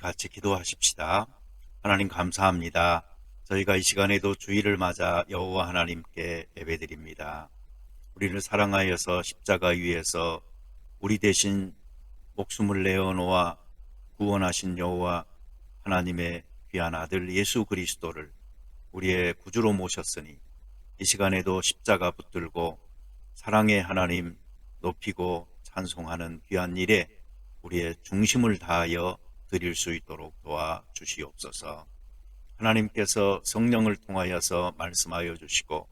같이 기도하십시다. 하나님 감사합니다. 저희가 이 시간에도 주일을 맞아 여호와 하나님께 예배드립니다. 우리를 사랑하여서 십자가 위에서 우리 대신 목숨을 내어놓아 구원하신 여호와 하나님의 귀한 아들 예수 그리스도를 우리의 구주로 모셨으니 이 시간에도 십자가 붙들고 사랑의 하나님 높이고 찬송하는 귀한 일에 우리의 중심을 다하여 드릴 수 있도록 도와주시옵소서. 하나님께서 성령을 통하여서 말씀하여 주시고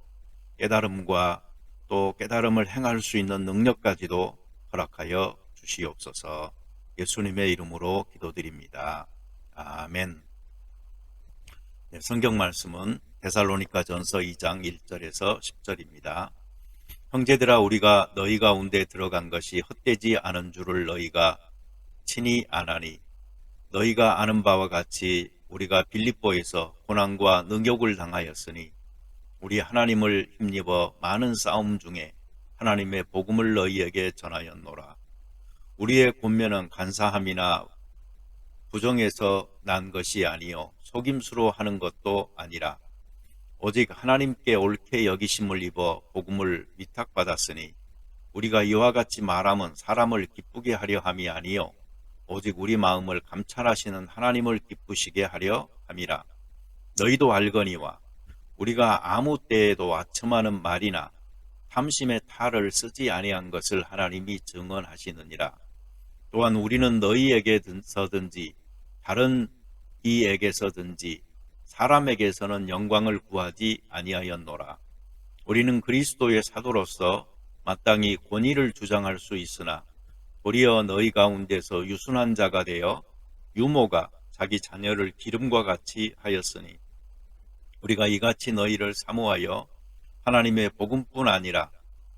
깨달음과 또 깨달음을 행할 수 있는 능력까지도 허락하여 주시옵소서. 예수님의 이름으로 기도드립니다. 아멘. 네, 성경 말씀은 데살로니가 전서 2장 1절에서 10절입니다. 형제들아, 우리가 너희 가운데 들어간 것이 헛되지 않은 줄을 너희가 친히 아나니, 너희가 아는 바와 같이 우리가 빌립보에서 고난과 능욕을 당하였으니 우리 하나님을 힘입어 많은 싸움 중에 하나님의 복음을 너희에게 전하였노라. 우리의 권면은 간사함이나 부정에서 난 것이 아니요 속임수로 하는 것도 아니라 오직 하나님께 옳게 여기심을 입어 복음을 위탁받았으니 우리가 이와 같이 말함은 사람을 기쁘게 하려 함이 아니요 오직 우리 마음을 감찰하시는 하나님을 기쁘시게 하려 함이라. 너희도 알거니와 우리가 아무 때에도 아첨하는 말이나 탐심의 탈을 쓰지 아니한 것을 하나님이 증언하시느니라. 또한 우리는 너희에게서든지 다른 이에게서든지 사람에게서는 영광을 구하지 아니하였노라. 우리는 그리스도의 사도로서 마땅히 권위를 주장할 수 있으나 도리어 너희 가운데서 유순한 자가 되어 유모가 자기 자녀를 기름과 같이 하였으니 우리가 이같이 너희를 사모하여 하나님의 복음뿐 아니라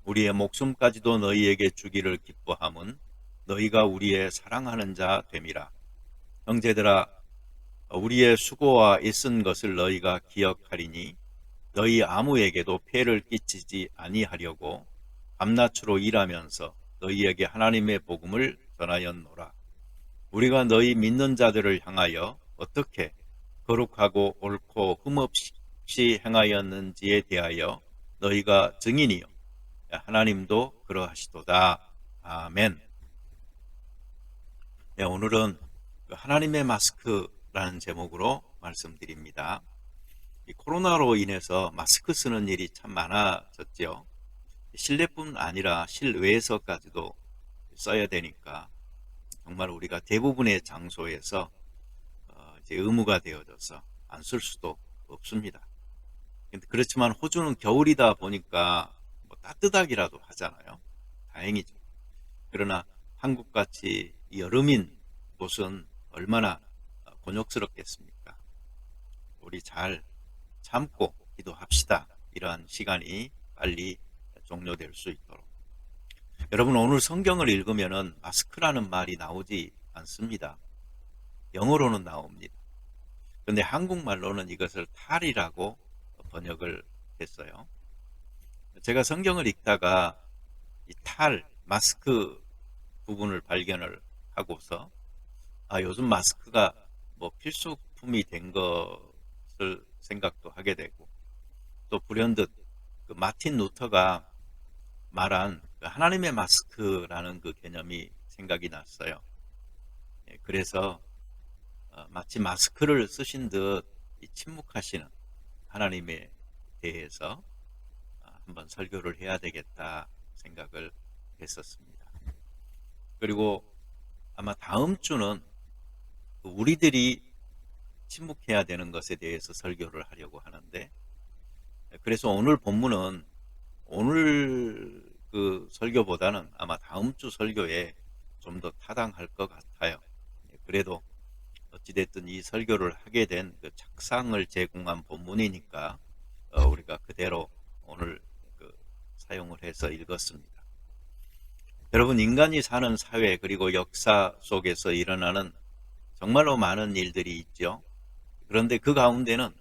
우리의 목숨까지도 너희에게 주기를 기뻐함은 너희가 우리의 사랑하는 자 됨이라. 형제들아, 우리의 수고와 애쓴 것을 너희가 기억하리니 너희 아무에게도 폐를 끼치지 아니하려고 밤낮으로 일하면서 너희에게 하나님의 복음을 전하였노라. 우리가 너희 믿는 자들을 향하여 어떻게 거룩하고 옳고 흠없이 행하였는지에 대하여 너희가 증인이요 하나님도 그러하시도다. 아멘. 네, 오늘은 하나님의 마스크라는 제목으로 말씀드립니다. 이 코로나로 인해서 마스크 쓰는 일이 참 많아졌죠. 실내뿐 아니라 실외에서까지도 써야 되니까 정말 우리가 대부분의 장소에서 이제 의무가 되어져서 안 쓸 수도 없습니다. 그렇지만 호주는 겨울이다 보니까 뭐 따뜻하기라도 하잖아요. 다행이죠. 그러나 한국같이 여름인 곳은 얼마나 곤욕스럽겠습니까? 우리 잘 참고 기도합시다. 이러한 시간이 빨리 종료될 수 있도록. 여러분, 오늘 성경을 읽으면은 마스크라는 말이 나오지 않습니다. 영어로는 나옵니다. 그런데 한국말로는 이것을 탈이라고 번역을 했어요. 제가 성경을 읽다가 이 탈, 마스크 부분을 발견을 하고서 요즘 마스크가 뭐 필수품이 된 것을 생각도 하게 되고, 또 불현듯 그 마틴 루터가 말한 하나님의 마스크라는 그 개념이 생각이 났어요. 그래서 마치 마스크를 쓰신 듯 침묵하시는 하나님에 대해서 한번 설교를 해야 되겠다 생각을 했었습니다. 그리고 아마 다음 주는 우리들이 침묵해야 되는 것에 대해서 설교를 하려고 하는데, 그래서 오늘 본문은 오늘 그 설교보다는 아마 다음 주 설교에 좀 더 타당할 것 같아요. 그래도 어찌됐든 이 설교를 하게 된 그 착상을 제공한 본문이니까 우리가 그대로 오늘 사용을 해서 읽었습니다. 여러분, 인간이 사는 사회 그리고 역사 속에서 일어나는 정말로 많은 일들이 있죠. 그런데 그 가운데는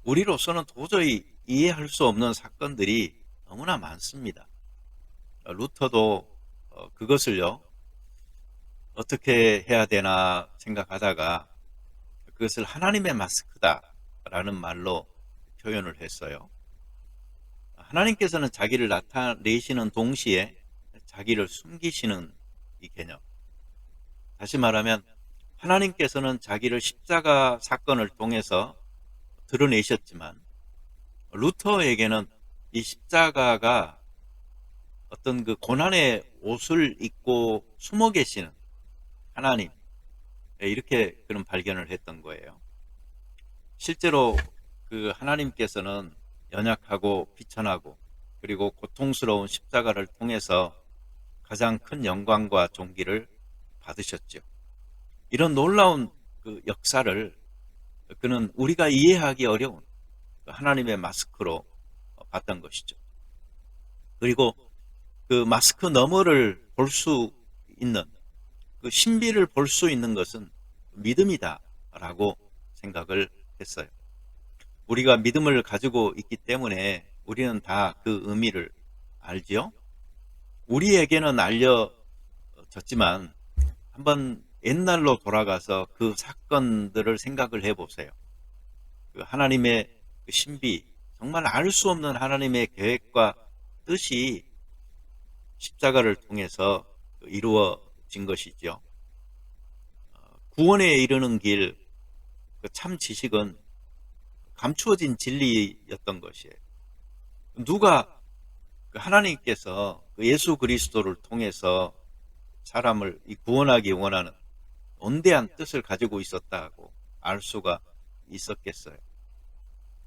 우리로서는 도저히 이해할 수 없는 사건들이 너무나 많습니다. 루터도 그것을요, 어떻게 해야 되나 생각하다가 그것을 하나님의 마스크다라는 말로 표현을 했어요. 하나님께서는 자기를 나타내시는 동시에 자기를 숨기시는 이 개념. 다시 말하면 하나님께서는 자기를 십자가 사건을 통해서 드러내셨지만 루터에게는 이 십자가가 어떤 그 고난의 옷을 입고 숨어 계시는 하나님, 이렇게 그런 발견을 했던 거예요. 실제로 그 하나님께서는 연약하고 비천하고 그리고 고통스러운 십자가를 통해서 가장 큰 영광과 존귀를 받으셨죠. 이런 놀라운 그 역사를 그는 우리가 이해하기 어려운 하나님의 마스크로 봤던 것이죠. 그리고 그 마스크 너머를 볼 수 있는 그 신비를 볼 수 있는 것은 믿음이다라고 생각을 했어요. 우리가 믿음을 가지고 있기 때문에 우리는 다 그 의미를 알지요. 우리에게는 알려졌지만 한번 옛날로 돌아가서 그 사건들을 생각을 해보세요. 그 하나님의 그 신비, 정말 알 수 없는 하나님의 계획과 뜻이 십자가를 통해서 이루어진 것이죠. 구원에 이르는 길, 참 지식은 감추어진 진리였던 것이에요. 누가 하나님께서 예수 그리스도를 통해서 사람을 구원하기 원하는 원대한 뜻을 가지고 있었다고 알 수가 있었겠어요.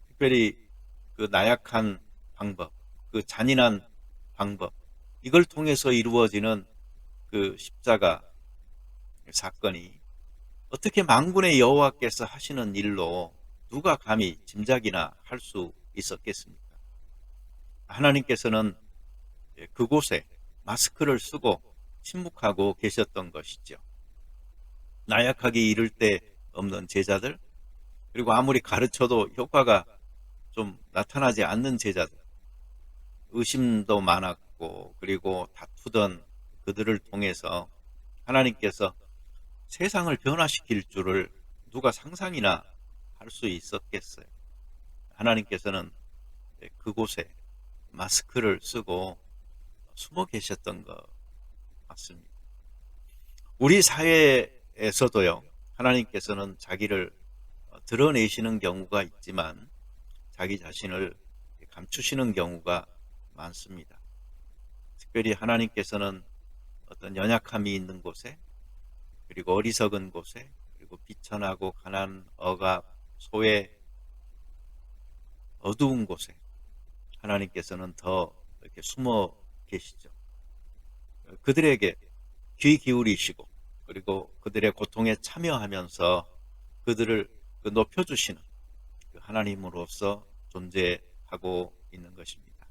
특별히 그 나약한 방법, 그 잔인한 방법, 이걸 통해서 이루어지는 그 십자가 사건이 어떻게 만군의 여호와께서 하시는 일로 누가 감히 짐작이나 할 수 있었겠습니까? 하나님께서는 그곳에 마스크를 쓰고 침묵하고 계셨던 것이죠. 나약하기 이를 데 없는 제자들, 그리고 아무리 가르쳐도 효과가 좀 나타나지 않는 제자들, 의심도 많았고 그리고 다투던 그들을 통해서 하나님께서 세상을 변화시킬 줄을 누가 상상이나 할 수 있었겠어요. 하나님께서는 그곳에 마스크를 쓰고 숨어 계셨던 것 같습니다. 우리 사회에서도요, 하나님께서는 자기를 드러내시는 경우가 있지만 자기 자신을 감추시는 경우가 많습니다. 특별히 하나님께서는 어떤 연약함이 있는 곳에, 그리고 어리석은 곳에, 그리고 비천하고 가난, 억압, 소외, 어두운 곳에 하나님께서는 더 이렇게 숨어 계시죠. 그들에게 귀 기울이시고 그리고 그들의 고통에 참여하면서 그들을 높여주시는 하나님으로서 존재하고 있는 것입니다.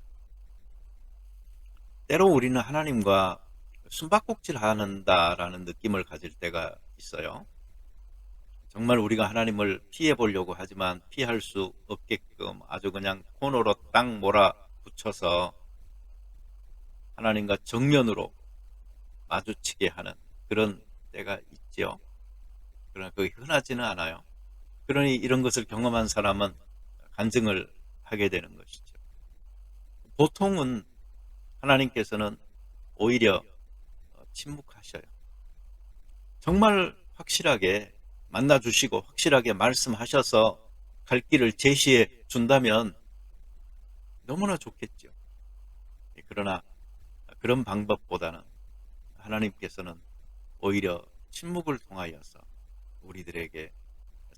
때로 우리는 하나님과 숨바꼭질 하는다라는 느낌을 가질 때가 있어요. 정말 우리가 하나님을 피해 보려고 하지만 피할 수 없게끔 아주 그냥 코너로 딱 몰아붙여서 하나님과 정면으로 마주치게 하는 그런 때가 있죠. 그러나 그게 흔하지는 않아요. 그러니 이런 것을 경험한 사람은 간증을 하게 되는 것이죠. 보통은 하나님께서는 오히려 침묵하셔요. 정말 확실하게 만나주시고 확실하게 말씀하셔서 갈 길을 제시해 준다면 너무나 좋겠죠. 그러나 그런 방법보다는 하나님께서는 오히려 침묵을 통하여서 우리들에게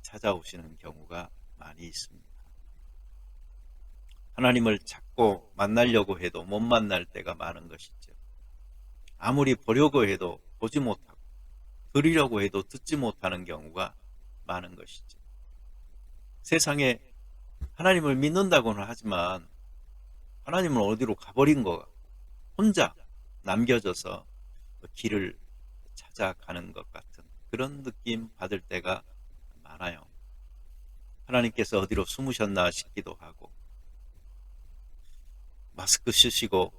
찾아오시는 경우가 많이 있습니다. 하나님을 찾고 만나려고 해도 못 만날 때가 많은 것이죠. 아무리 보려고 해도 보지 못하고 들으려고 해도 듣지 못하는 경우가 많은 것이죠. 세상에 하나님을 믿는다고는 하지만 하나님은 어디로 가버린 것 같고 혼자 남겨져서 길을 찾아가는 것 같은 그런 느낌 받을 때가 많아요. 하나님께서 어디로 숨으셨나 싶기도 하고 마스크 쓰시고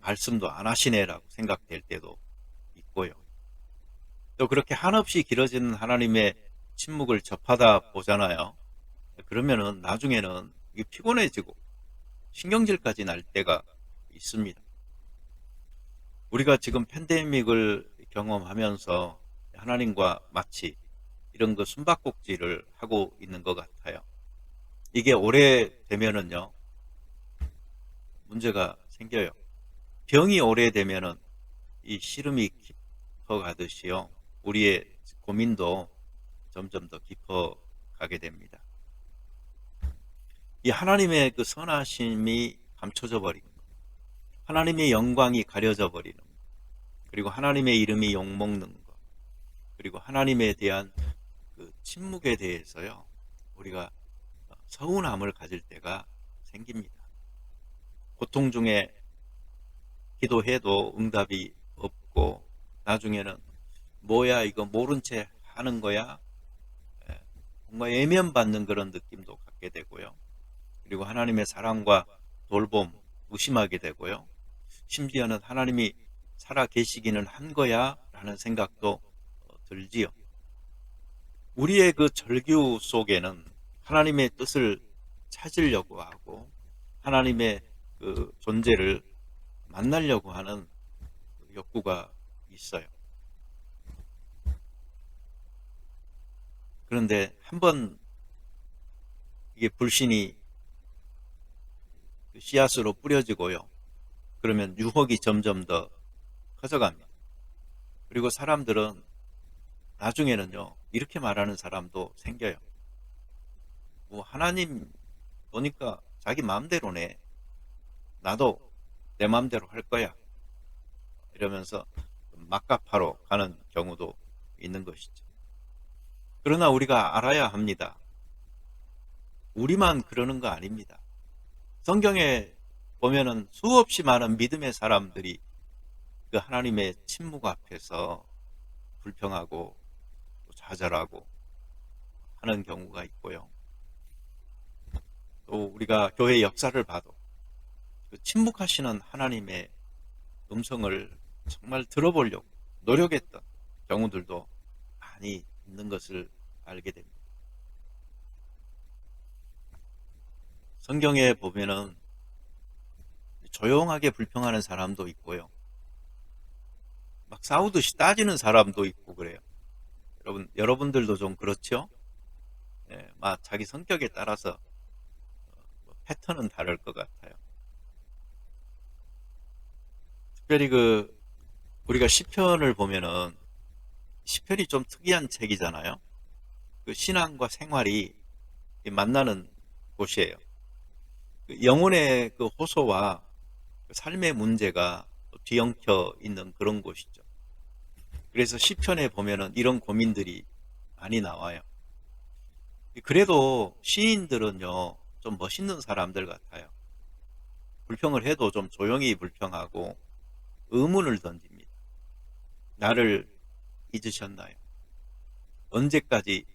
말씀도 안 하시네라고 생각될 때도 있고요. 또 그렇게 한없이 길어지는 하나님의 침묵을 접하다 보잖아요. 그러면은 나중에는 이게 피곤해지고 신경질까지 날 때가 있습니다. 우리가 지금 팬데믹을 경험하면서 하나님과 마치 이런 거 숨바꼭질을 하고 있는 것 같아요. 이게 오래되면은요, 문제가 생겨요. 병이 오래되면은 이 시름이 깊어가듯이요, 우리의 고민도 점점 더 깊어가게 됩니다. 이 하나님의 그 선하심이 감춰져 버리는 것, 하나님의 영광이 가려져 버리는 것, 그리고 하나님의 이름이 욕먹는 것, 그리고 하나님에 대한 그 침묵에 대해서요, 우리가 서운함을 가질 때가 생깁니다. 고통 중에 기도해도 응답이 없고 나중에는 뭐야 이거 모른 채 하는 거야, 뭔가 외면받는 그런 느낌도 갖게 되고요. 그리고 하나님의 사랑과 돌봄 의심하게 되고요. 심지어는 하나님이 살아 계시기는 한 거야 라는 생각도 들지요. 우리의 그 절규 속에는 하나님의 뜻을 찾으려고 하고 하나님의 그 존재를 만나려고 하는 욕구가 있어요. 그런데 한번 이게 불신이 씨앗으로 뿌려지고요. 그러면 유혹이 점점 더 커져갑니다. 그리고 사람들은 나중에는요, 이렇게 말하는 사람도 생겨요. 뭐 하나님 보니까 자기 마음대로네. 나도 내 마음대로 할 거야. 이러면서 막가파로 가는 경우도 있는 것이죠. 그러나 우리가 알아야 합니다. 우리만 그러는 거 아닙니다. 성경에 보면은 수없이 많은 믿음의 사람들이 그 하나님의 침묵 앞에서 불평하고 좌절하고 하는 경우가 있고요. 또 우리가 교회 역사를 봐도 그 침묵하시는 하나님의 음성을 정말 들어보려고 노력했던 경우들도 많이 있는 것을 알게 됩니다. 성경에 보면은 조용하게 불평하는 사람도 있고요. 막 싸우듯이 따지는 사람도 있고 그래요. 여러분들도 좀 그렇죠? 예, 막 자기 성격에 따라서 패턴은 다를 것 같아요. 특별히 우리가 시편을 보면은 시편이 좀 특이한 책이잖아요. 그 신앙과 생활이 만나는 곳이에요. 영혼의 그 호소와 삶의 문제가 뒤엉켜 있는 그런 곳이죠. 그래서 시편에 보면은 이런 고민들이 많이 나와요. 그래도 시인들은요, 좀 멋있는 사람들 같아요. 불평을 해도 좀 조용히 불평하고 의문을 던집니다. 나를 잊으셨나요? 언제까지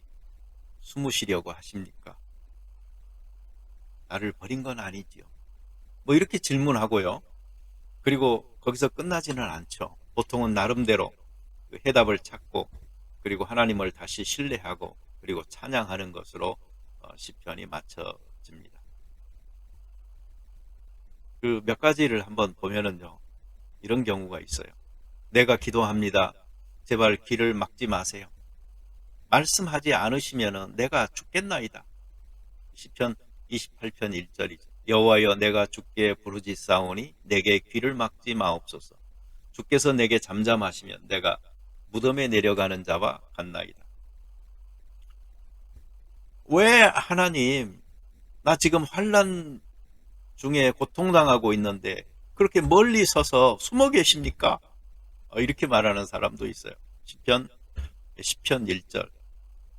숨으시려고 하십니까? 나를 버린 건 아니지요. 뭐 이렇게 질문하고요. 그리고 거기서 끝나지는 않죠. 보통은 나름대로 그 해답을 찾고 그리고 하나님을 다시 신뢰하고 그리고 찬양하는 것으로 시편이 맞춰집니다. 그 몇 가지를 한번 보면은요, 이런 경우가 있어요. 내가 기도합니다. 제발 길을 막지 마세요. 말씀하지 않으시면은 내가 죽겠나이다. 시편 28편 1절이죠. 여호와여 내가 주께 부르짖사오니 내게 귀를 막지 마옵소서. 주께서 내게 잠잠하시면 내가 무덤에 내려가는 자와 같나이다. 왜 하나님, 나 지금 환난 중에 고통당하고 있는데 그렇게 멀리 서서 숨어 계십니까? 이렇게 말하는 사람도 있어요. 시편 10편 1절.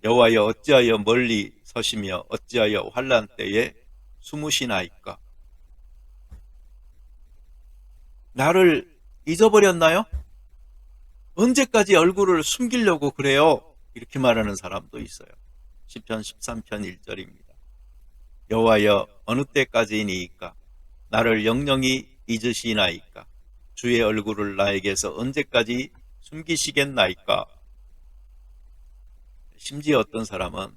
여호와여 어찌하여 멀리 서시며 어찌하여 환난 때에 숨으시나이까? 나를 잊어버렸나요? 언제까지 얼굴을 숨기려고 그래요? 이렇게 말하는 사람도 있어요. 시편 13편 1절입니다. 여호와여 어느 때까지이니이까? 나를 영영히 잊으시나이까? 주의 얼굴을 나에게서 언제까지 숨기시겠나이까? 심지어 어떤 사람은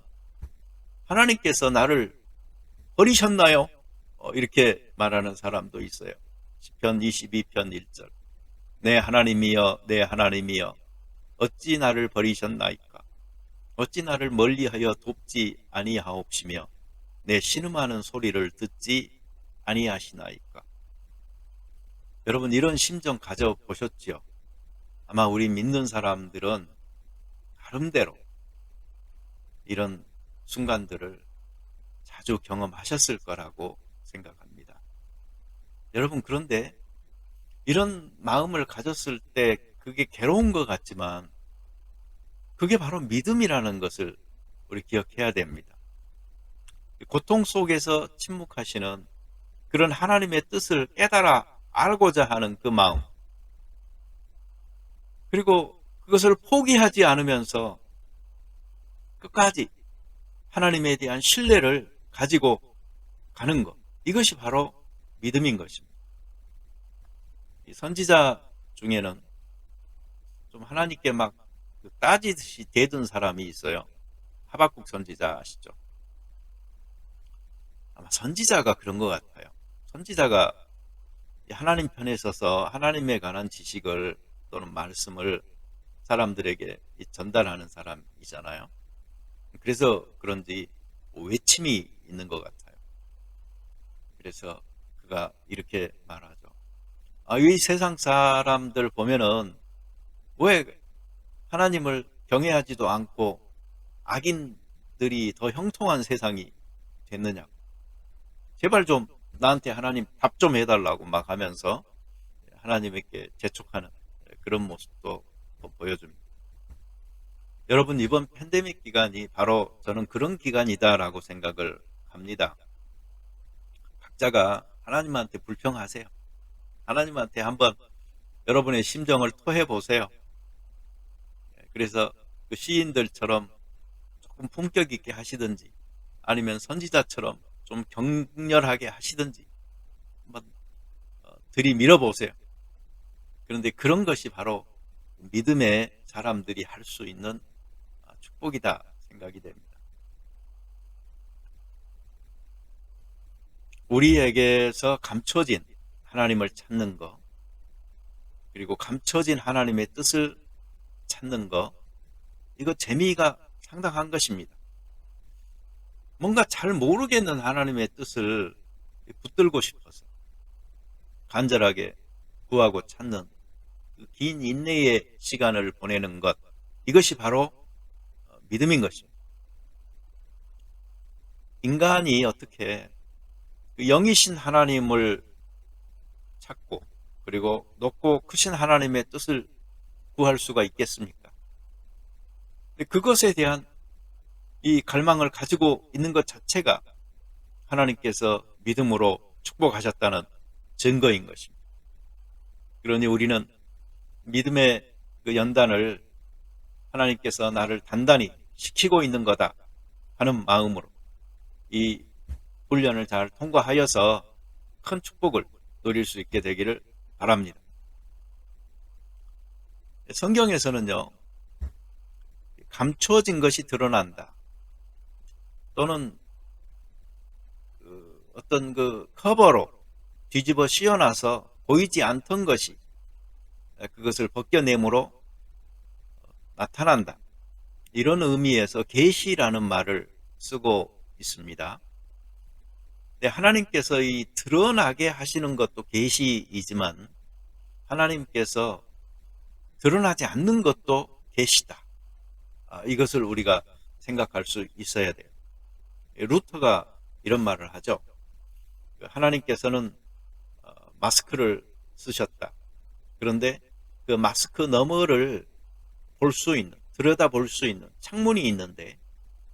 하나님께서 나를 버리셨나요? 이렇게 말하는 사람도 있어요. 시편 22편 1절. 내 하나님이여, 내 하나님이여, 어찌 나를 버리셨나이까? 어찌 나를 멀리하여 돕지 아니하옵시며 내 신음하는 소리를 듣지 아니하시나이까? 여러분, 이런 심정 가져보셨지요? 아마 우리 믿는 사람들은 나름대로 이런 순간들을 자주 경험하셨을 거라고 생각합니다. 여러분, 그런데 이런 마음을 가졌을 때 그게 괴로운 것 같지만 그게 바로 믿음이라는 것을 우리 기억해야 됩니다. 고통 속에서 침묵하시는 그런 하나님의 뜻을 깨달아 알고자 하는 그 마음, 그리고 그것을 포기하지 않으면서 끝까지 하나님에 대한 신뢰를 가지고 가는 것, 이것이 바로 믿음인 것입니다. 이 선지자 중에는 좀 하나님께 막 따지듯이 대든 사람이 있어요. 하박국 선지자 아시죠? 아마 선지자가 그런 것 같아요. 선지자가 하나님 편에 서서 하나님에 관한 지식을 또는 말씀을 사람들에게 전달하는 사람이잖아요. 그래서 그런지 외침이 있는 것 같아요. 그래서 그가 이렇게 말하죠. 이 세상 사람들 보면은 왜 하나님을 경외하지도 않고 악인들이 더 형통한 세상이 됐느냐고. 제발 좀 나한테 하나님 답 좀 해달라고 막 하면서 하나님께 재촉하는 그런 모습도 보여줍니다. 여러분, 이번 팬데믹 기간이 바로 저는 그런 기간이다라고 생각을 합니다. 각자가 하나님한테 불평하세요. 하나님한테 한번 여러분의 심정을 토해 보세요. 그래서 그 시인들처럼 조금 품격 있게 하시든지 아니면 선지자처럼 좀 격렬하게 하시든지 한번 들이밀어 보세요. 그런데 그런 것이 바로 믿음의 사람들이 할 수 있는 축복이다 생각이 됩니다. 우리에게서 감춰진 하나님을 찾는 것, 그리고 감춰진 하나님의 뜻을 찾는 것, 이거 재미가 상당한 것입니다. 뭔가 잘 모르겠는 하나님의 뜻을 붙들고 싶어서 간절하게 구하고 찾는 그 긴 인내의 시간을 보내는 것, 이것이 바로 믿음인 것입니다. 인간이 어떻게 영이신 하나님을 찾고 그리고 높고 크신 하나님의 뜻을 구할 수가 있겠습니까? 그것에 대한 이 갈망을 가지고 있는 것 자체가 하나님께서 믿음으로 축복하셨다는 증거인 것입니다. 그러니 우리는 믿음의 그 연단을 하나님께서 나를 단단히 시키고 있는 거다 하는 마음으로 이 훈련을 잘 통과하여서 큰 축복을 누릴 수 있게 되기를 바랍니다. 성경에서는요, 감춰진 것이 드러난다, 또는 어떤 그 커버로 뒤집어 씌워놔서 보이지 않던 것이 그것을 벗겨냄으로 나타난다, 이런 의미에서 계시라는 말을 쓰고 있습니다. 하나님께서 이 드러나게 하시는 것도 계시이지만 하나님께서 드러나지 않는 것도 계시다, 이것을 우리가 생각할 수 있어야 돼요. 루터가 이런 말을 하죠. 하나님께서는 마스크를 쓰셨다. 그런데 그 마스크 너머를 볼 수 있는, 들여다볼 수 있는 창문이 있는데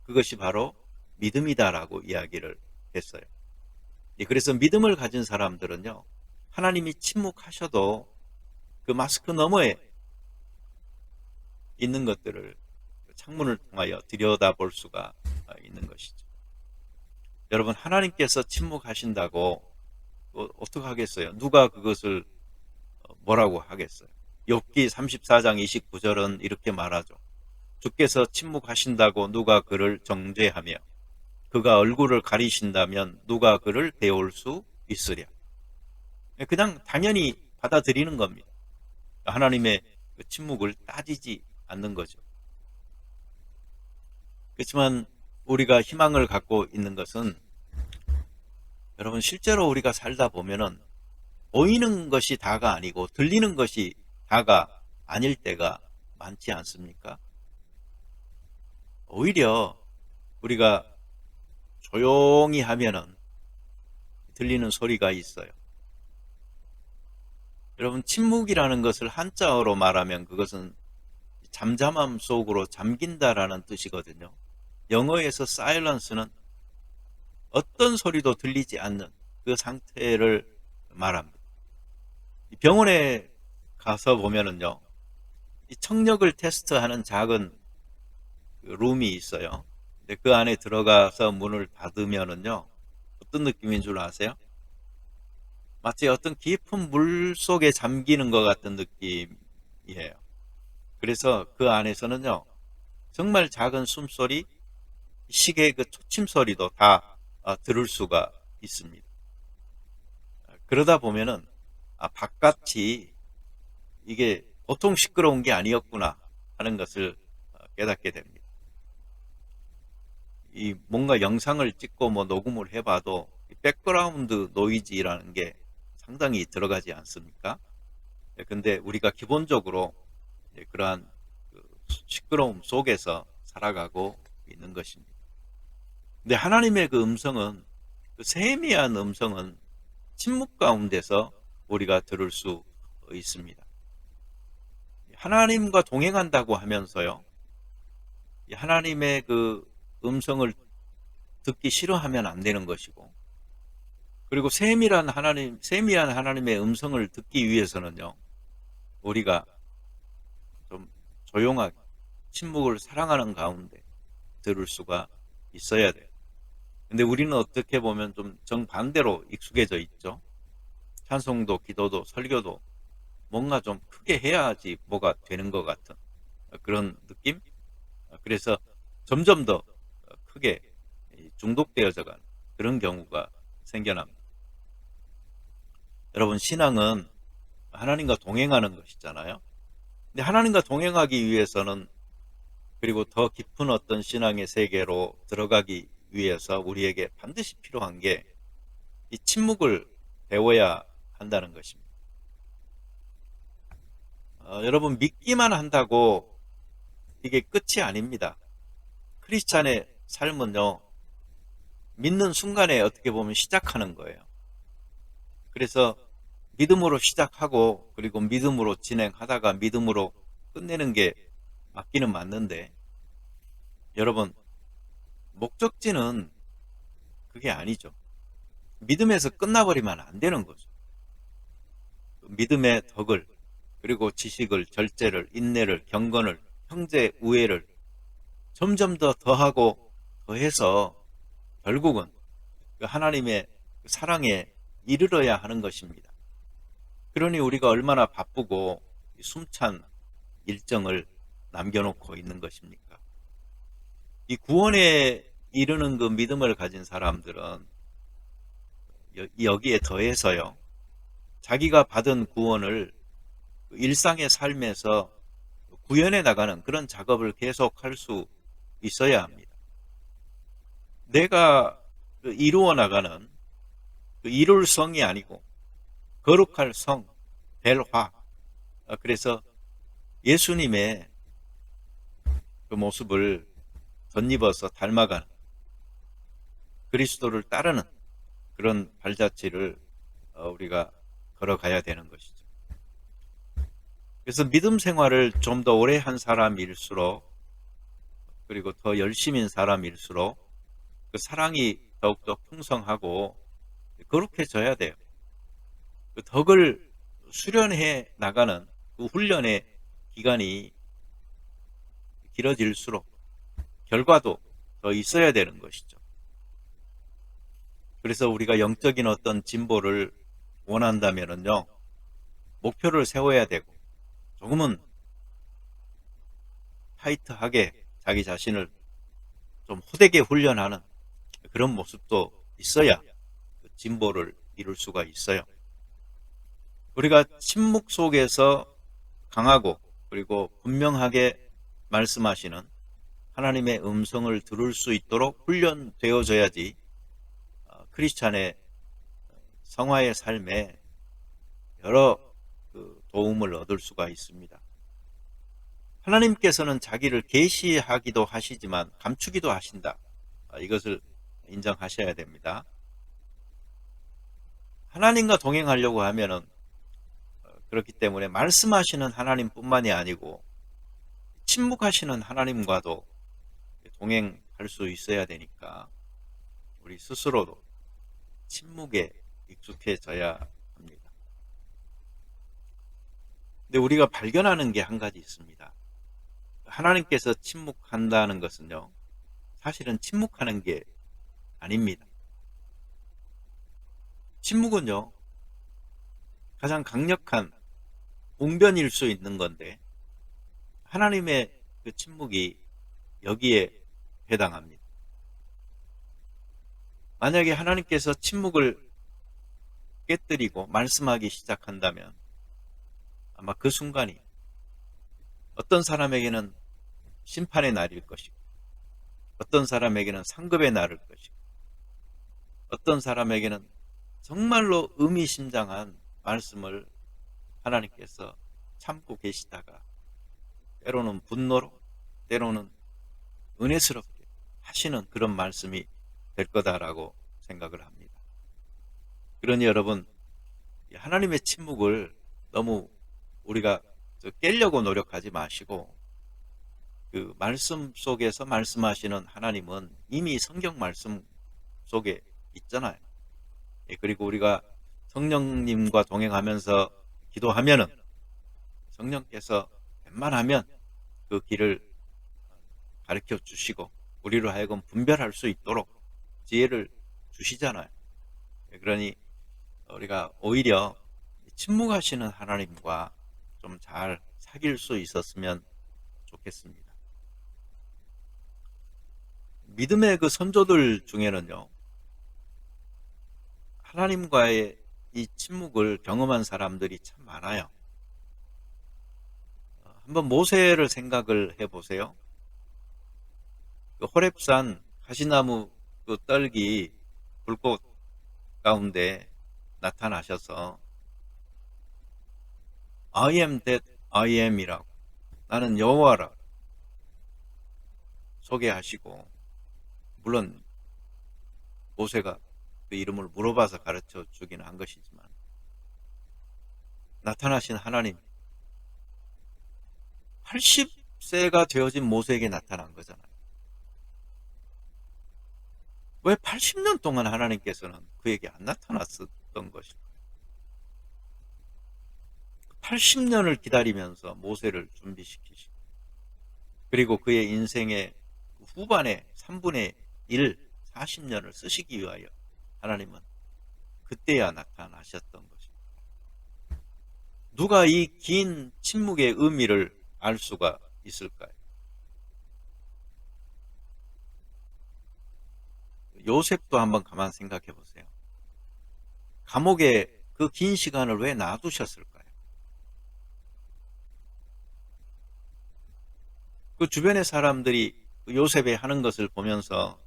그것이 바로 믿음이다라고 이야기를 했어요. 그래서 믿음을 가진 사람들은요, 하나님이 침묵하셔도 그 마스크 너머에 있는 것들을 창문을 통하여 들여다볼 수가 있는 것이죠. 여러분, 하나님께서 침묵하신다고 어떻게 하겠어요? 누가 그것을 뭐라고 하겠어요? 욥기 34장 29절은 이렇게 말하죠. 주께서 침묵하신다고 누가 그를 정죄하며 그가 얼굴을 가리신다면 누가 그를 배울 수 있으랴. 그냥 당연히 받아들이는 겁니다. 하나님의 그 침묵을 따지지 않는 거죠. 그렇지만 우리가 희망을 갖고 있는 것은 여러분 실제로 우리가 살다 보면은 보이는 것이 다가 아니고 들리는 것이 다가 아닐 때가 많지 않습니까? 오히려 우리가 조용히 하면은 들리는 소리가 있어요. 여러분 침묵이라는 것을 한자어로 말하면 그것은 잠잠함 속으로 잠긴다라는 뜻이거든요. 영어에서 silence는 어떤 소리도 들리지 않는 그 상태를 말합니다. 병원에 가서 보면은요, 이 청력을 테스트하는 작은 룸이 있어요. 근데 그 안에 들어가서 문을 닫으면은요, 어떤 느낌인 줄 아세요? 마치 어떤 깊은 물 속에 잠기는 것 같은 느낌이에요. 그래서 그 안에서는요, 정말 작은 숨소리, 시계 그 초침 소리도 다 들을 수가 있습니다. 그러다 보면은 바깥이 이게 보통 시끄러운 게 아니었구나 하는 것을 깨닫게 됩니다. 이 뭔가 영상을 찍고 뭐 녹음을 해봐도 백그라운드 노이즈라는 게 상당히 들어가지 않습니까? 근데 우리가 기본적으로 그러한 시끄러움 속에서 살아가고 있는 것입니다. 근데 하나님의 그 음성은, 그 세미한 음성은 침묵 가운데서 우리가 들을 수 있습니다. 하나님과 동행한다고 하면서요, 하나님의 그 음성을 듣기 싫어하면 안 되는 것이고, 그리고 세미한 하나님의 음성을 듣기 위해서는요, 우리가 좀 조용하게 침묵을 사랑하는 가운데 들을 수가 있어야 돼요. 근데 우리는 어떻게 보면 좀 정반대로 익숙해져 있죠. 찬송도, 기도도, 설교도 뭔가 좀 크게 해야지 뭐가 되는 것 같은 그런 느낌? 그래서 점점 더 크게 중독되어져 가는 그런 경우가 생겨납니다. 여러분, 신앙은 하나님과 동행하는 것이잖아요. 근데 하나님과 동행하기 위해서는, 그리고 더 깊은 어떤 신앙의 세계로 들어가기 위해서 우리에게 반드시 필요한 게 이 침묵을 배워야 한다는 것입니다. 여러분, 믿기만 한다고 이게 끝이 아닙니다. 크리스찬의 삶은요, 믿는 순간에 어떻게 보면 시작하는 거예요. 그래서 믿음으로 시작하고 그리고 믿음으로 진행하다가 믿음으로 끝내는 게 맞기는 맞는데, 여러분, 목적지는 그게 아니죠. 믿음에서 끝나버리면 안 되는 거죠. 믿음의 덕을, 그리고 지식을, 절제를, 인내를, 경건을, 형제 우애를 점점 더 더하고 더해서 결국은 하나님의 사랑에 이르러야 하는 것입니다. 그러니 우리가 얼마나 바쁘고 숨찬 일정을 남겨놓고 있는 것입니까? 이 구원에 이르는 그 믿음을 가진 사람들은 여기에 더해서요, 자기가 받은 구원을 일상의 삶에서 구현해 나가는 그런 작업을 계속할 수 있어야 합니다. 내가 이루어 나가는 이룰 성이 아니고 거룩할 성, 벨화. 그래서 예수님의 그 모습을 덧입어서 닮아가는, 그리스도를 따르는 그런 발자취를 우리가 걸어가야 되는 것이죠. 그래서 믿음 생활을 좀 더 오래 한 사람일수록, 그리고 더 열심인 사람일수록 그 사랑이 더욱더 풍성하고 거룩해져야 돼요. 그 덕을 수련해 나가는 그 훈련의 기간이 길어질수록 결과도 더 있어야 되는 것이죠. 그래서 우리가 영적인 어떤 진보를 원한다면요, 목표를 세워야 되고, 조금은 타이트하게 자기 자신을 좀 호되게 훈련하는 그런 모습도 있어야 진보를 이룰 수가 있어요. 우리가 침묵 속에서 강하고 그리고 분명하게 말씀하시는 하나님의 음성을 들을 수 있도록 훈련되어져야지 크리스찬의 성화의 삶에 여러 도움을 얻을 수가 있습니다. 하나님께서는 자기를 계시하기도 하시지만 감추기도 하신다. 이것을 인정하셔야 됩니다. 하나님과 동행하려고 하면은 그렇기 때문에 말씀하시는 하나님뿐만이 아니고 침묵하시는 하나님과도 동행할 수 있어야 되니까 우리 스스로도 침묵에 익숙해져야 합니다. 근데 우리가 발견하는 게 한 가지 있습니다. 하나님께서 침묵한다는 것은요, 사실은 침묵하는 게 아닙니다. 침묵은요, 가장 강력한 웅변일 수 있는 건데 하나님의 그 침묵이 여기에 해당합니다. 만약에 하나님께서 침묵을 깨뜨리고 말씀하기 시작한다면 아마 그 순간이 어떤 사람에게는 심판의 날일 것이고 어떤 사람에게는 상급의 날일 것이고 어떤 사람에게는 정말로 의미심장한 말씀을 하나님께서 참고 계시다가 때로는 분노로 때로는 은혜스럽게 하시는 그런 말씀이 될 거다라고 생각을 합니다. 그러니 여러분, 하나님의 침묵을 너무 우리가 깨려고 노력하지 마시고 그 말씀 속에서 말씀하시는 하나님은 이미 성경 말씀 속에 있잖아요. 그리고 우리가 성령님과 동행하면서 기도하면은 성령께서 웬만하면 그 길을 가르쳐 주시고 우리로 하여금 분별할 수 있도록 지혜를 주시잖아요. 그러니 우리가 오히려 침묵하시는 하나님과 좀 잘 사귈 수 있었으면 좋겠습니다. 믿음의 그 선조들 중에는요, 하나님과의 이 침묵을 경험한 사람들이 참 많아요. 한번 모세를 생각을 해보세요. 그 호렙산 가시나무 그 떨기 불꽃 가운데 나타나셔서 I am that I am이라고 나는 여호와라 소개하시고, 물론 모세가 그 이름을 물어봐서 가르쳐 주긴 한 것이지만 나타나신 하나님 80세가 되어진 모세에게 나타난 거잖아요. 왜 80년 동안 하나님께서는 그에게 안 나타났었던 것일까요? 80년을 기다리면서 모세를 준비시키시고 그리고 그의 인생의 후반에 3분의 1, 40년을 쓰시기 위하여 하나님은 그때야 나타나셨던 것입니다. 누가 이 긴 침묵의 의미를 알 수가 있을까요? 요셉도 한번 가만 생각해 보세요. 감옥에 그 긴 시간을 왜 놔두셨을까요? 그 주변의 사람들이 요셉이 하는 것을 보면서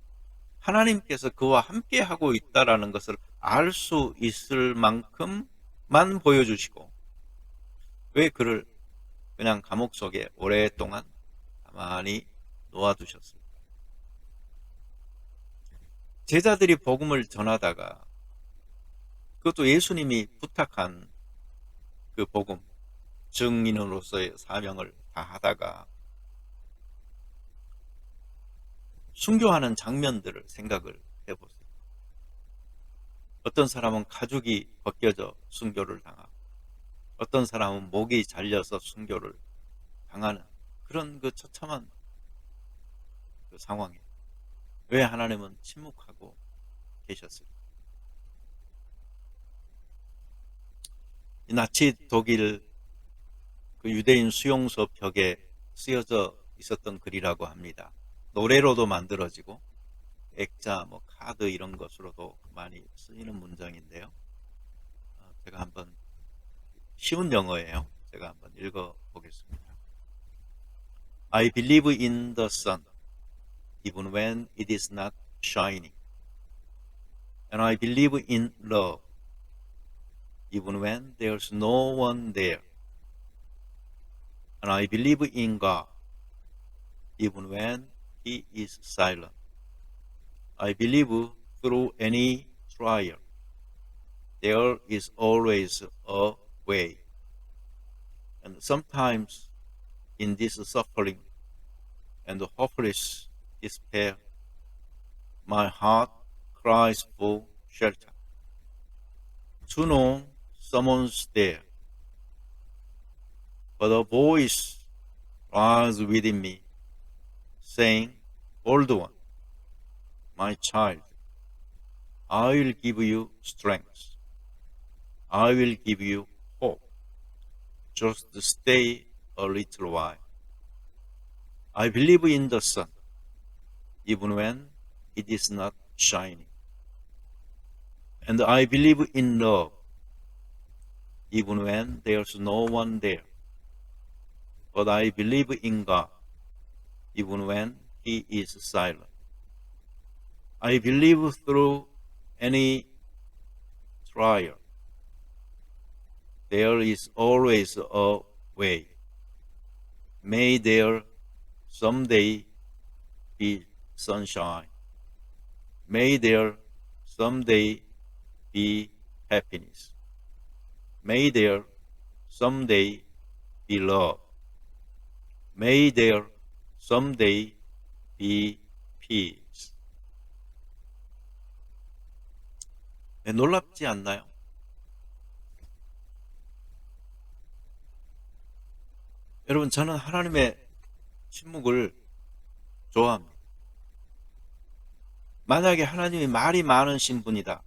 하나님께서 그와 함께 하고 있다라는 것을 알 수 있을 만큼만 보여주시고 왜 그를 그냥 감옥 속에 오랫동안 가만히 놓아두셨을까? 제자들이 복음을 전하다가 그것도 예수님이 부탁한 그 복음 증인으로서의 사명을 다하다가 순교하는 장면들을 생각을 해보세요. 어떤 사람은 가죽이 벗겨져 순교를 당하고 어떤 사람은 목이 잘려서 순교를 당하는 그런 그 처참한 그 상황에 왜 하나님은 침묵하고 계셨을까? 이 나치 독일 그 유대인 수용소 벽에 쓰여져 있었던 글이라고 합니다. 노래로도 만들어지고 액자, 카드 이런 것으로도 많이 쓰이는 문장인데요. 제가 한번 쉬운 영어예요. 제가 한번 읽어 보겠습니다. I believe in the sun, even when it is not shining. And I believe in love, even when there's no one there. And I believe in God, even when He is silent. I believe through any trial, there is always a way. And sometimes in this suffering and hopeless despair, my heart cries for shelter. To know someone's there, but a voice rises within me, saying, Old one, my child, I will give you strength. I will give you hope. Just stay a little while. I believe in the sun, even when it is not shining. And I believe in love, even when there's no one there. But I believe in God, even when He is silent. I believe through any trial, there is always a way. May there someday be sunshine. May there someday be happiness. May there someday be love. May there someday be peace. 네, 놀랍지 않나요? 여러분, 저는 하나님의 침묵을 좋아합니다. 만약에 하나님이 말이 많으신 분이다,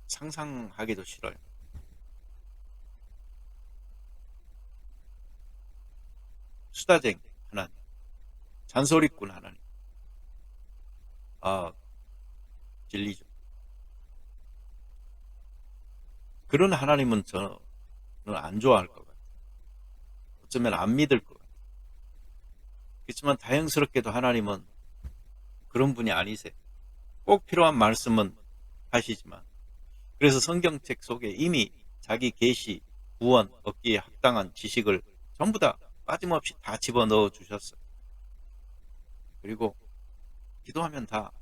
상상하기도 싫어요. 수다쟁이 하나님, 잔소리꾼 하나님, 진리죠. 그런 하나님은 저는 안 좋아할 것 같아요. 어쩌면 안 믿을 것 같아요. 그렇지만 다행스럽게도 하나님은 그런 분이 아니세요. 꼭 필요한 말씀은 하시지만, 그래서 성경책 속에 이미 자기 계시, 구원 얻기에 합당한 지식을 전부 다 빠짐없이 다 집어넣어 주셨어요. 그리고 기도하면 다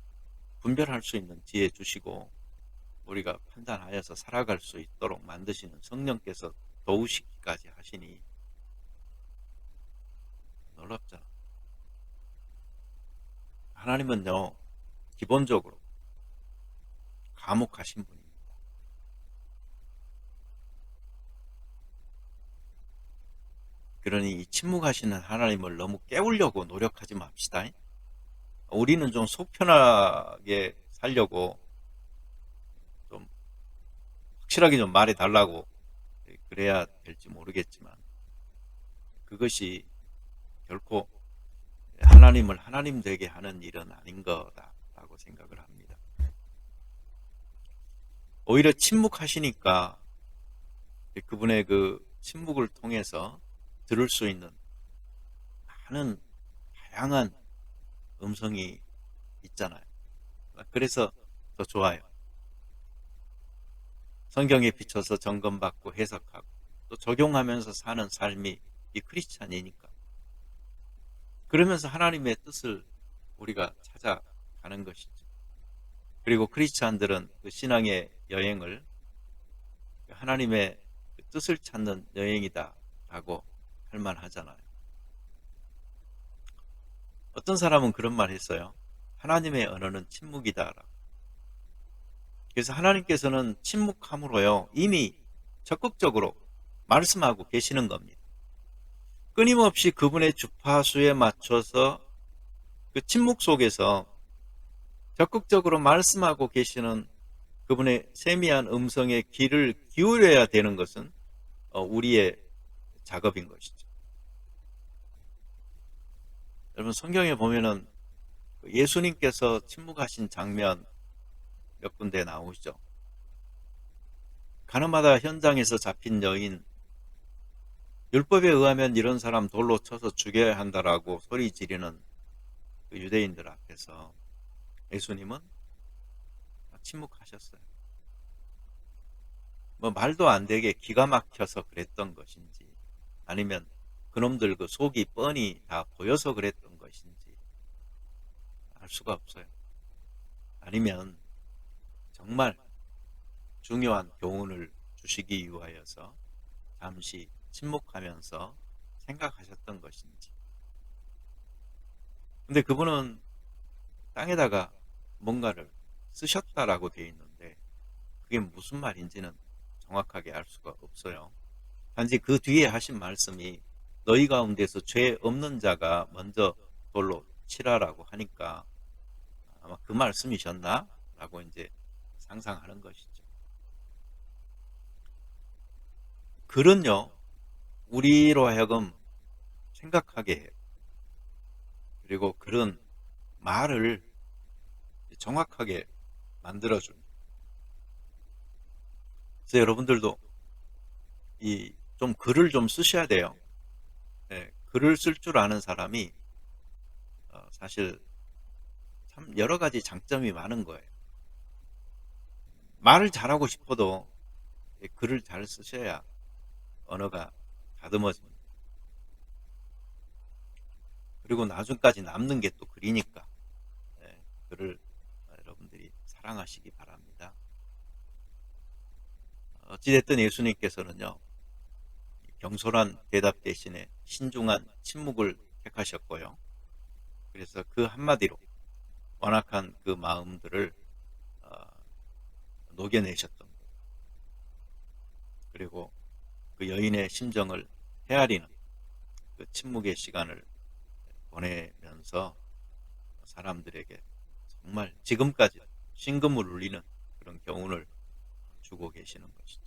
분별할 수 있는 지혜 주시고 우리가 판단하여서 살아갈 수 있도록 만드시는 성령께서 도우시기까지 하시니 놀랍잖아. 하나님은요, 기본적으로 감옥하신 분입니다. 그러니 이 침묵하시는 하나님을 너무 깨우려고 노력하지 맙시다. 우리는 좀 속 편하게 살려고 좀 확실하게 좀 말해달라고 그래야 될지 모르겠지만, 그것이 결코 하나님을 하나님 되게 하는 일은 아닌 거다라고 생각을 합니다. 오히려 침묵하시니까 그분의 그 침묵을 통해서 들을 수 있는 많은 다양한 음성이 있잖아요. 그래서 더 좋아요. 성경에 비춰서 점검받고 해석하고 또 적용하면서 사는 삶이 이 크리스찬이니까. 그러면서 하나님의 뜻을 우리가 찾아가는 것이죠. 그리고 크리스찬들은 그 신앙의 여행을 하나님의 뜻을 찾는 여행이다 라고 할 만하잖아요. 어떤 사람은 그런 말 했어요. 하나님의 언어는 침묵이다. 그래서 하나님께서는 침묵함으로요, 이미 적극적으로 말씀하고 계시는 겁니다. 끊임없이 그분의 주파수에 맞춰서 그 침묵 속에서 적극적으로 말씀하고 계시는 그분의 세미한 음성에 귀를 기울여야 되는 것은 우리의 작업인 것이죠. 여러분 성경에 보면은 예수님께서 침묵하신 장면 몇 군데 나오시죠. 가늠하다 현장에서 잡힌 여인, 율법에 의하면 이런 사람 돌로 쳐서 죽여야 한다라고 소리 지르는 그 유대인들 앞에서 예수님은 침묵하셨어요. 뭐 말도 안 되게 기가 막혀서 그랬던 것인지, 아니면 그놈들 그 속이 뻔히 다 보여서 그랬던 것인지 알 수가 없어요. 아니면 정말 중요한 교훈을 주시기 위하여서 잠시 침묵하면서 생각하셨던 것인지. 근데 그분은 땅에다가 뭔가를 쓰셨다라고 되어 있는데 그게 무슨 말인지는 정확하게 알 수가 없어요. 단지 그 뒤에 하신 말씀이 너희 가운데서 죄 없는 자가 먼저 돌로 치라라고 하니까 아마 그 말씀이셨나? 라고 이제 상상하는 것이죠. 글은요, 우리로 하여금 생각하게 해요. 그리고 글은 말을 정확하게 만들어줍니다. 그래서 여러분들도 좀 글을 좀 쓰셔야 돼요. 네, 글을 쓸 줄 아는 사람이 사실 참 여러 가지 장점이 많은 거예요. 말을 잘하고 싶어도 글을 잘 쓰셔야 언어가 다듬어집니다. 그리고 나중까지 남는 게 또 글이니까 글을 여러분들이 사랑하시기 바랍니다. 어찌됐든 예수님께서는요, 경솔한 대답 대신에 신중한 침묵을 택하셨고요. 그래서 그 한마디로 완악한 그 마음들을 녹여내셨던 거예요. 그리고 그 여인의 심정을 헤아리는 그 침묵의 시간을 보내면서 사람들에게 정말 지금까지 심금을 울리는 그런 교훈을 주고 계시는 것이죠.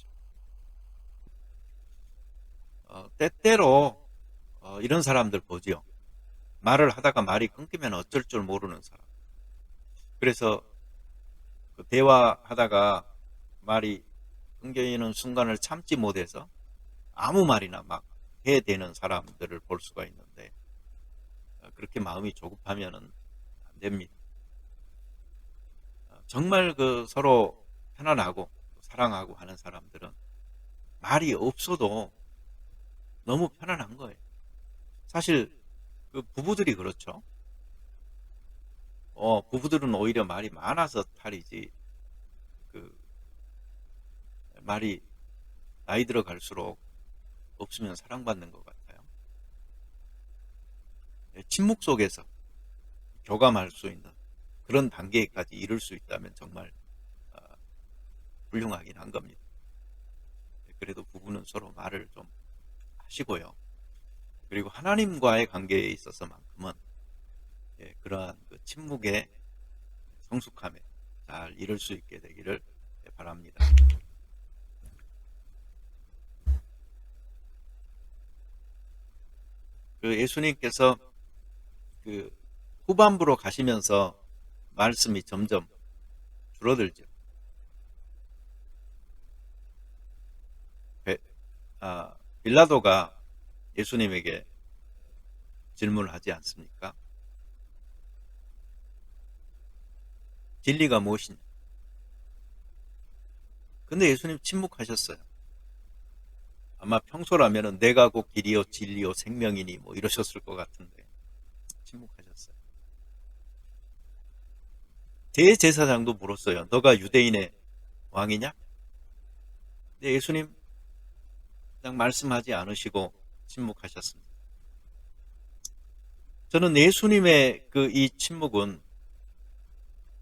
때때로 이런 사람들 보지요. 말을 하다가 말이 끊기면 어쩔 줄 모르는 사람. 그래서 그 대화하다가 말이 끊기는 순간을 참지 못해서 아무 말이나 막 해대는 사람들을 볼 수가 있는데 그렇게 마음이 조급하면 안 됩니다. 정말 그 서로 편안하고 사랑하고 하는 사람들은 말이 없어도 너무 편안한 거예요. 사실 그 부부들이 그렇죠. 부부들은 오히려 말이 많아서 탈이지, 그 말이 나이 들어갈수록 없으면 사랑받는 것 같아요. 침묵 속에서 교감할 수 있는 그런 단계까지 이룰 수 있다면 정말 훌륭하긴 한 겁니다. 그래도 부부는 서로 말을 좀 하시고요. 그리고 하나님과의 관계에 있어서만큼은 그러한 그 침묵의 성숙함에 잘 이룰 수 있게 되기를 바랍니다. 그 예수님께서 그 후반부로 가시면서 말씀이 점점 줄어들죠. 빌라도가 예수님에게 질문을 하지 않습니까? 진리가 무엇이냐? 근데 예수님 침묵하셨어요. 아마 평소라면 내가 곧 길이요 진리요 생명이니 뭐 이러셨을 것 같은데 침묵하셨어요. 대제사장도 물었어요. 너가 유대인의 왕이냐? 근데 예수님 그냥 말씀하지 않으시고 침묵하셨습니다. 저는 예수님의 그 이 침묵은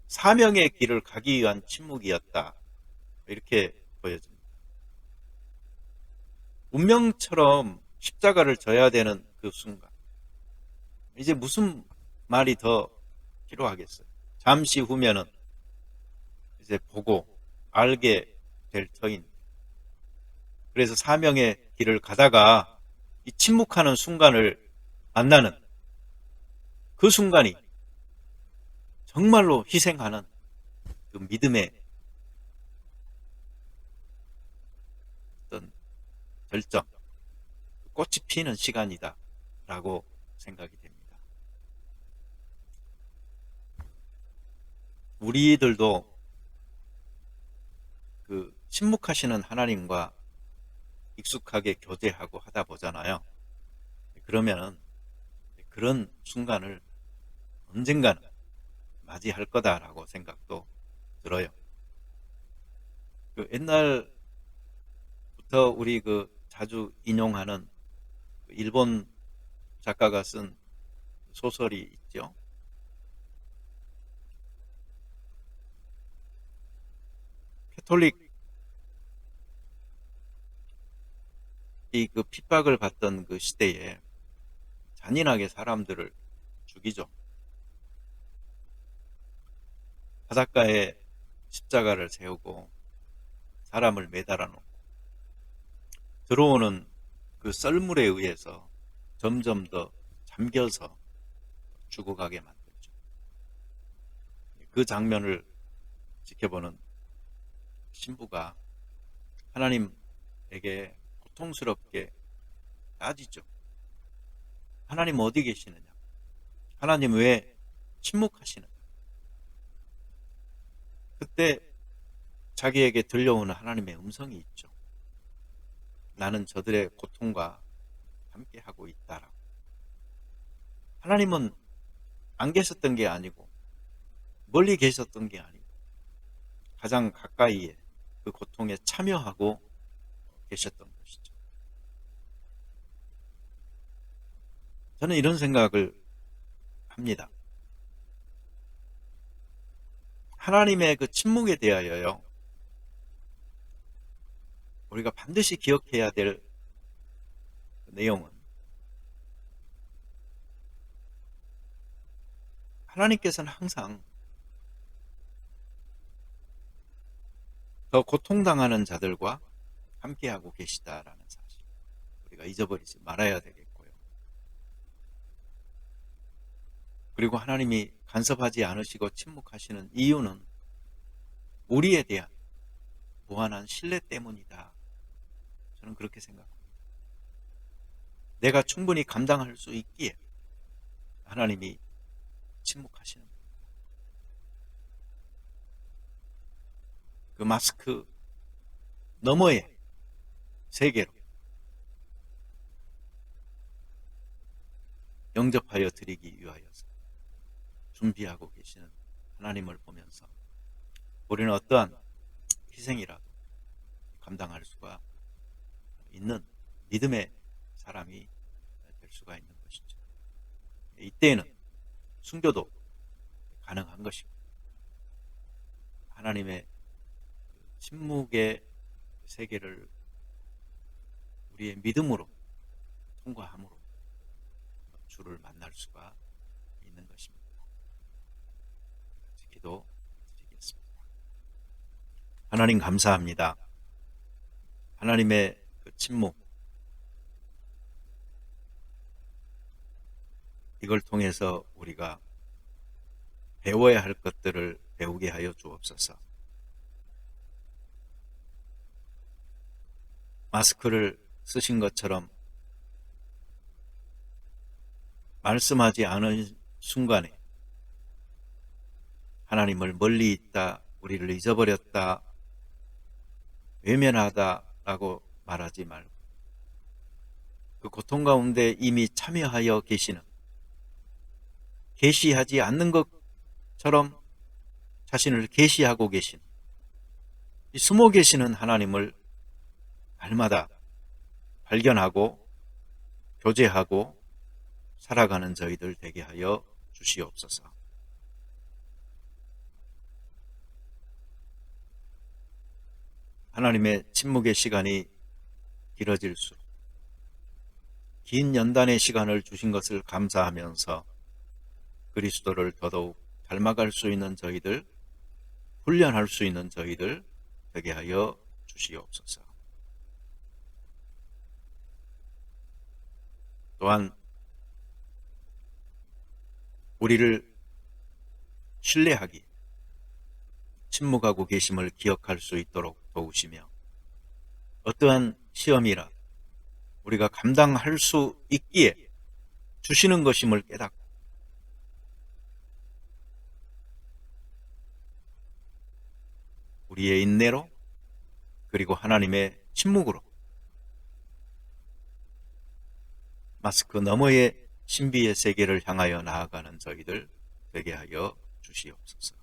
사명의 길을 가기 위한 침묵이었다, 이렇게 보여집니다. 운명처럼 십자가를 져야 되는 그 순간, 이제 무슨 말이 더 필요하겠어요. 잠시 후면은 이제 보고 알게 될 터인. 그래서 사명의 길을 가다가 이 침묵하는 순간을 만나는, 그 순간이 정말로 희생하는 그 믿음의 어떤 절정, 꽃이 피는 시간이다 라고 생각이 됩니다. 우리들도 그 침묵하시는 하나님과 익숙하게 교제하고 하다 보잖아요. 그러면은 그런 순간을 언젠가는 맞이할 거다라고 생각도 들어요. 그 옛날부터 우리 그 자주 인용하는 일본 작가가 쓴 소설이 있죠. 캐톨릭이 그 핍박을 받던 그 시대에 잔인하게 사람들을 죽이죠. 바닷가에 십자가를 세우고 사람을 매달아 놓고 들어오는 그 썰물에 의해서 점점 더 잠겨서 죽어가게 만들죠. 그 장면을 지켜보는 신부가 하나님에게 고통스럽게 따지죠. 하나님 어디 계시느냐? 하나님 왜 침묵하시느냐? 그때 자기에게 들려오는 하나님의 음성이 있죠. 나는 저들의 고통과 함께하고 있다라고. 하나님은 안 계셨던 게 아니고 멀리 계셨던 게 아니고 가장 가까이에 그 고통에 참여하고 계셨던 것이죠. 저는 이런 생각을 합니다. 하나님의 그 침묵에 대하여요. 우리가 반드시 기억해야 될 내용은 하나님께서는 항상 더 고통당하는 자들과 함께하고 계시다라는 사실. 우리가 잊어버리지 말아야 되겠고요. 그리고 하나님이 간섭하지 않으시고 침묵하시는 이유는 우리에 대한 무한한 신뢰 때문이다. 저는 그렇게 생각합니다. 내가 충분히 감당할 수 있기에 하나님이 침묵하시는 겁니다. 그 마스크 너머의 세계로 영접하여 드리기 위하여서 준비하고 계시는 하나님을 보면서 우리는 어떠한 희생이라도 감당할 수가 있는 믿음의 사람이 될 수가 있는 것이죠. 이때에는 순교도 가능한 것입니다. 하나님의 침묵의 세계를 우리의 믿음으로 통과함으로 주를 만날 수가 있는 것입니다. 기도 드리겠습니다. 하나님 감사합니다. 하나님의 그 침묵, 이걸 통해서 우리가 배워야 할 것들을 배우게 하여 주옵소서. 마스크를 쓰신 것처럼 말씀하지 않은 순간에 하나님을 멀리 있다, 우리를 잊어버렸다, 외면하다라고 말하지 말고 그 고통 가운데 이미 참여하여 계시는, 계시하지 않는 것처럼 자신을 계시하고 계신, 숨어 계시는 하나님을 날마다 발견하고 교제하고 살아가는 저희들 되게 하여 주시옵소서. 하나님의 침묵의 시간이 길어질수록 긴 연단의 시간을 주신 것을 감사하면서 그리스도를 더더욱 닮아갈 수 있는 저희들, 훈련할 수 있는 저희들 되게 하여 주시옵소서. 또한 우리를 신뢰하기, 침묵하고 계심을 기억할 수 있도록 도우시며 어떠한 시험이라 우리가 감당할 수 있기에 주시는 것임을 깨닫고 우리의 인내로 그리고 하나님의 침묵으로 마스크 너머의 신비의 세계를 향하여 나아가는 저희들 되게 하여 주시옵소서.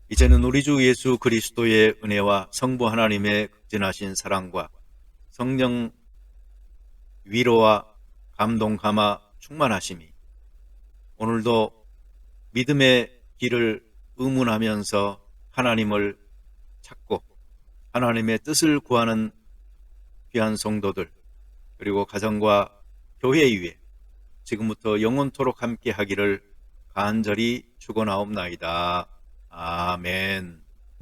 이제는 우리 주 예수 그리스도의 은혜와 성부 하나님의 극진하신 사랑과 성령 위로와 감동 감화 충만하심이 오늘도 믿음의 길을 의문하면서 하나님을 찾고 하나님의 뜻을 구하는 귀한 성도들 그리고 가정과 교회 위에 지금부터 영원토록 함께 하기를 간절히 축원하옵나이다.